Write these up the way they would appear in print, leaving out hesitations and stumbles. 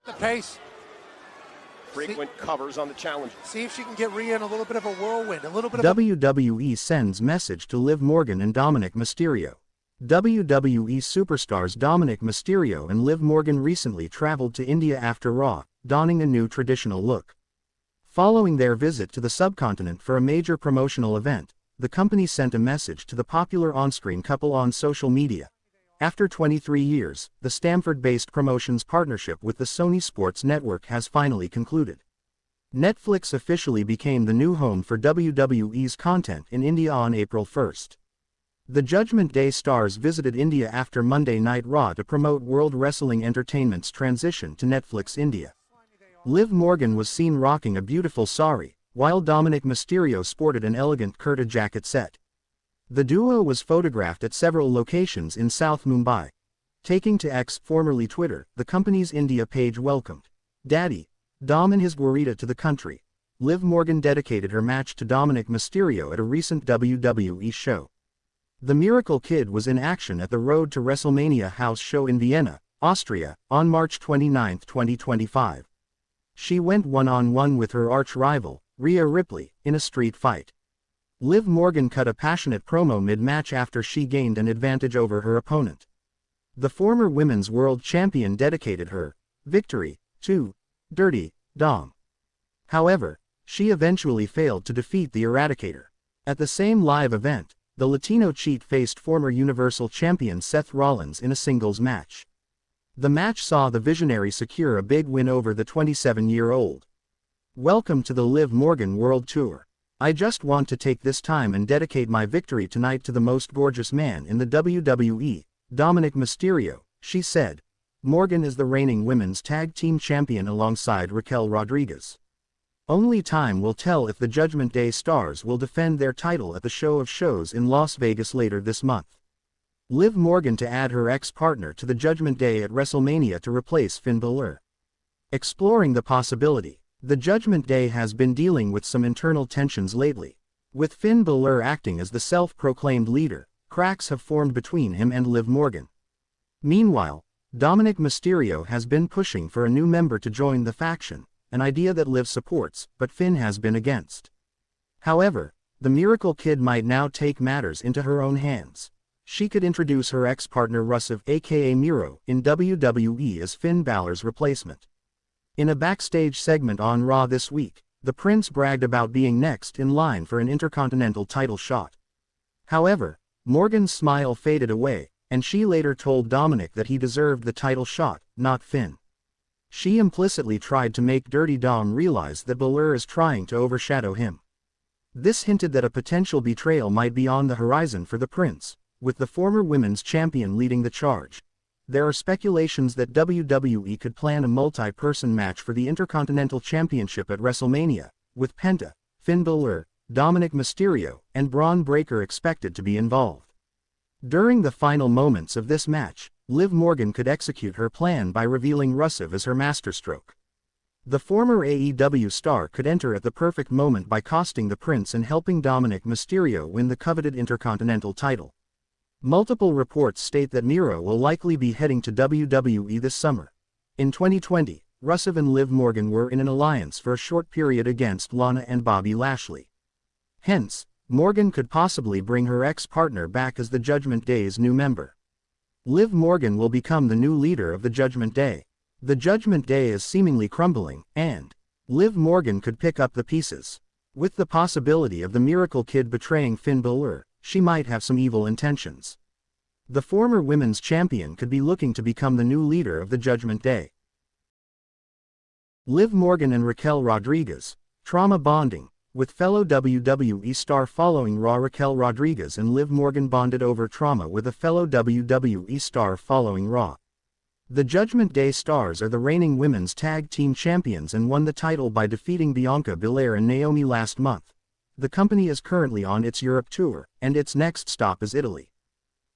The pace. Frequent covers on the challenge. See if she can get Rhea in a little bit of a whirlwind, a little bit of WWE sends message to Liv Morgan and Dominik Mysterio. WWE superstars Dominik Mysterio and Liv Morgan recently traveled to India after Raw, donning a new traditional look. Following their visit to the subcontinent for a major promotional event, the company sent a message to the popular on-screen couple on social media. After 23 years, the Stamford-based promotions partnership with the Sony Sports Network has finally concluded. Netflix officially became the new home for WWE's content in India on April 1st. The Judgment Day stars visited India after Monday Night Raw to promote World Wrestling Entertainment's transition to Netflix India. Liv Morgan was seen rocking a beautiful saree, while Dominik Mysterio sported an elegant kurta jacket set. The duo was photographed at several locations in South Mumbai. Taking to X, formerly Twitter, the company's India page welcomed Daddy Dom and his Güerita to the country. Liv Morgan dedicated her match to Dominik Mysterio at a recent WWE show. The Miracle Kid was in action at the Road to WrestleMania house show in Vienna, Austria, on March 29, 2025. She went one-on-one with her arch-rival, Rhea Ripley, in a street fight. Liv Morgan cut a passionate promo mid-match after she gained an advantage over her opponent. The former women's world champion dedicated her victory to Dirty Dom. However, she eventually failed to defeat the Eradicator. At the same live event, the Latino Cheat faced former Universal Champion Seth Rollins in a singles match. The match saw the Visionary secure a big win over the 27-year-old. Welcome to the Liv Morgan World Tour. I just want to take this time and dedicate my victory tonight to the most gorgeous man in the WWE, Dominik Mysterio, she said. Morgan is the reigning women's tag team champion alongside Raquel Rodriguez. Only time will tell if the Judgment Day stars will defend their title at the Show of Shows in Las Vegas later this month. Liv Morgan to add her ex-partner to the Judgment Day at WrestleMania to replace Finn Balor. Exploring the possibility. The Judgment Day has been dealing with some internal tensions lately. With Finn Balor acting as the self-proclaimed leader, cracks have formed between him and Liv Morgan. Meanwhile, Dominik Mysterio has been pushing for a new member to join the faction, an idea that Liv supports, but Finn has been against. However, the Miracle Kid might now take matters into her own hands. She could introduce her ex-partner Rusev aka Miro in WWE as Finn Balor's replacement. In a backstage segment on Raw this week, the Prince bragged about being next in line for an Intercontinental title shot. However, Morgan's smile faded away, and she later told Dominik that he deserved the title shot, not Finn. She implicitly tried to make Dirty Dom realize that Balor is trying to overshadow him. This hinted that a potential betrayal might be on the horizon for the Prince, with the former women's champion leading the charge. There are speculations that WWE could plan a multi-person match for the Intercontinental Championship at WrestleMania, with Penta, Finn Balor, Dominik Mysterio, and Braun Breaker expected to be involved. During the final moments of this match, Liv Morgan could execute her plan by revealing Rusev as her masterstroke. The former AEW star could enter at the perfect moment by costing the Prince and helping Dominik Mysterio win the coveted Intercontinental title. Multiple reports state that Miro will likely be heading to WWE this summer. In 2020, Rusev and Liv Morgan were in an alliance for a short period against Lana and Bobby Lashley. Hence, Morgan could possibly bring her ex-partner back as the Judgment Day's new member. Liv Morgan will become the new leader of the Judgment Day. The Judgment Day is seemingly crumbling, and Liv Morgan could pick up the pieces. With the possibility of the Miracle Kid betraying Finn Balor, she might have some evil intentions. The former women's champion could be looking to become the new leader of the Judgment Day. Liv Morgan and Raquel Rodriguez, trauma bonding. With fellow WWE star following Raw, Raquel Rodriguez and Liv Morgan bonded over trauma with a fellow WWE star following Raw. The Judgment Day stars are the reigning women's tag team champions and won the title by defeating Bianca Belair and Naomi last month. The company is currently on its Europe tour, and its next stop is Italy.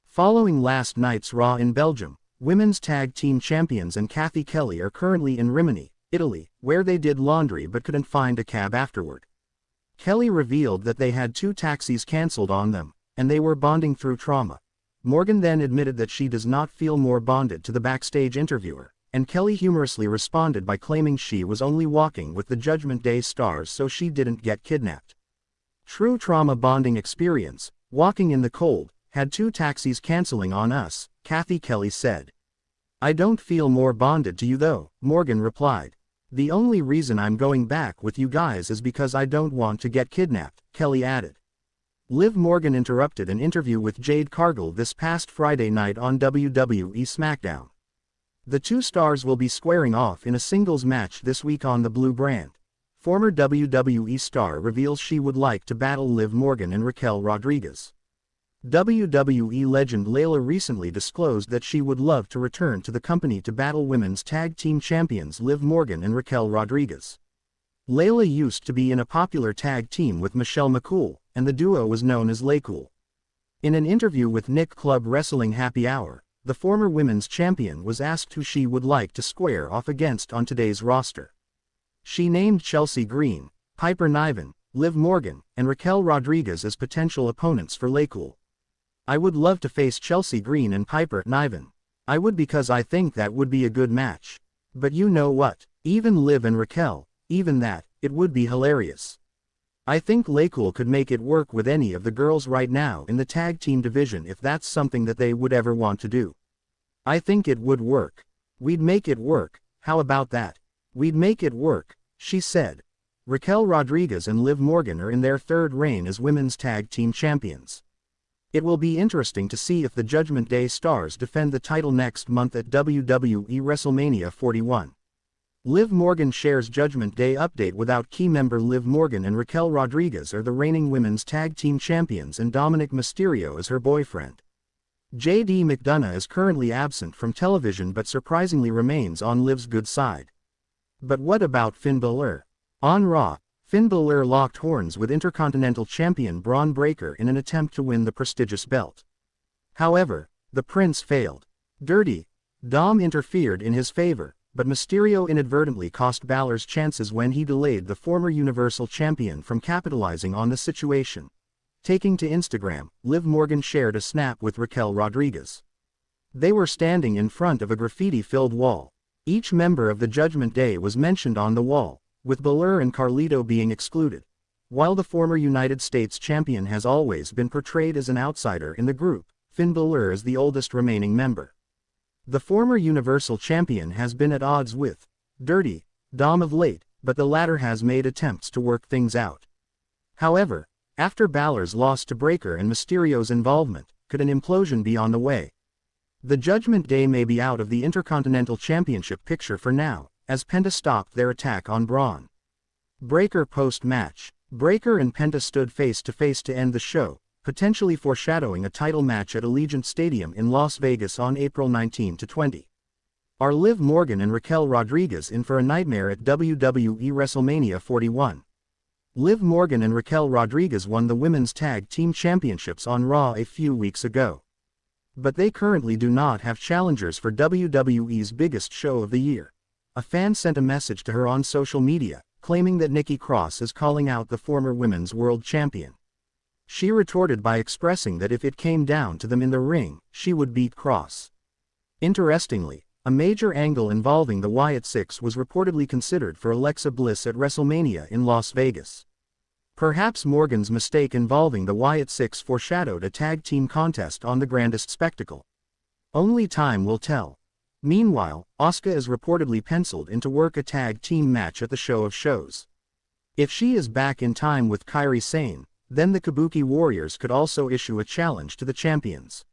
Following last night's Raw in Belgium, women's tag team champions and Kathy Kelly are currently in Rimini, Italy, where they did laundry but couldn't find a cab afterward. Kelly revealed that they had 2 taxis cancelled on them, and they were bonding through trauma. Morgan then admitted that she does not feel more bonded to the backstage interviewer, and Kelly humorously responded by claiming she was only walking with the Judgment Day stars so she didn't get kidnapped. True trauma bonding experience, walking in the cold, had 2 taxis canceling on us, Kathy Kelly said. I don't feel more bonded to you though, Morgan replied. The only reason I'm going back with you guys is because I don't want to get kidnapped, Kelly added. Liv Morgan interrupted an interview with Jade Cargill this past Friday night on WWE SmackDown. The 2 stars will be squaring off in a singles match this week on the Blue brand. Former WWE star reveals she would like to battle Liv Morgan and Raquel Rodriguez. WWE legend Layla recently disclosed that she would love to return to the company to battle women's tag team champions Liv Morgan and Raquel Rodriguez. Layla used to be in a popular tag team with Michelle McCool, and the duo was known as Laycool. In an interview with Nick Club Wrestling Happy Hour, the former women's champion was asked who she would like to square off against on today's roster. She named Chelsea Green, Piper Niven, Liv Morgan, and Raquel Rodriguez as potential opponents for Laycool. I would love to face Chelsea Green and Piper Niven. I would because I think that would be a good match. But you know what? Even Liv and Raquel, even that, it would be hilarious. I think Laycool could make it work with any of the girls right now in the tag team division if that's something that they would ever want to do. I think it would work. We'd make it work, how about that? We'd make it work, she said. Raquel Rodriguez and Liv Morgan are in their 3rd reign as women's tag team champions. It will be interesting to see if the Judgment Day stars defend the title next month at WWE WrestleMania 41. Liv Morgan shares Judgment Day update without key member Liv Morgan and Raquel Rodriguez are the reigning women's tag team champions and Dominik Mysterio is her boyfriend. J.D. McDonough is currently absent from television but surprisingly remains on Liv's good side. But what about Finn Balor? On Raw, Finn Balor locked horns with Intercontinental Champion Braun Breaker in an attempt to win the prestigious belt. However, the Prince failed. Dirty Dom interfered in his favor, but Mysterio inadvertently cost Balor's chances when he delayed the former Universal Champion from capitalizing on the situation. Taking to Instagram, Liv Morgan shared a snap with Raquel Rodriguez. They were standing in front of a graffiti-filled wall. Each member of the Judgment Day was mentioned on the wall, with Balor and Carlito being excluded. While the former United States champion has always been portrayed as an outsider in the group, Finn Balor is the oldest remaining member. The former Universal Champion has been at odds with Dirty Dom of late, but the latter has made attempts to work things out. However, after Balor's loss to Breaker and Mysterio's involvement, could an implosion be on the way? The Judgment Day may be out of the Intercontinental Championship picture for now, as Penta stopped their attack on Braun Breaker post-match. Breaker and Penta stood face-to-face to end the show, potentially foreshadowing a title match at Allegiant Stadium in Las Vegas on April 19-20. Are Liv Morgan and Raquel Rodriguez in for a nightmare at WWE WrestleMania 41? Liv Morgan and Raquel Rodriguez won the Women's Tag Team Championships on Raw a few weeks ago. But they currently do not have challengers for WWE's biggest show of the year. A fan sent a message to her on social media, claiming that Nikki Cross is calling out the former Women's World Champion. She retorted by expressing that if it came down to them in the ring, she would beat Cross. Interestingly, a major angle involving the Wyatt Six was reportedly considered for Alexa Bliss at WrestleMania in Las Vegas. Perhaps Morgan's mistake involving the Wyatt Six foreshadowed a tag team contest on the grandest spectacle. Only time will tell. Meanwhile, Asuka is reportedly penciled in to work a tag team match at the Show of Shows. If she is back in time with Kairi Sane, then the Kabuki Warriors could also issue a challenge to the champions.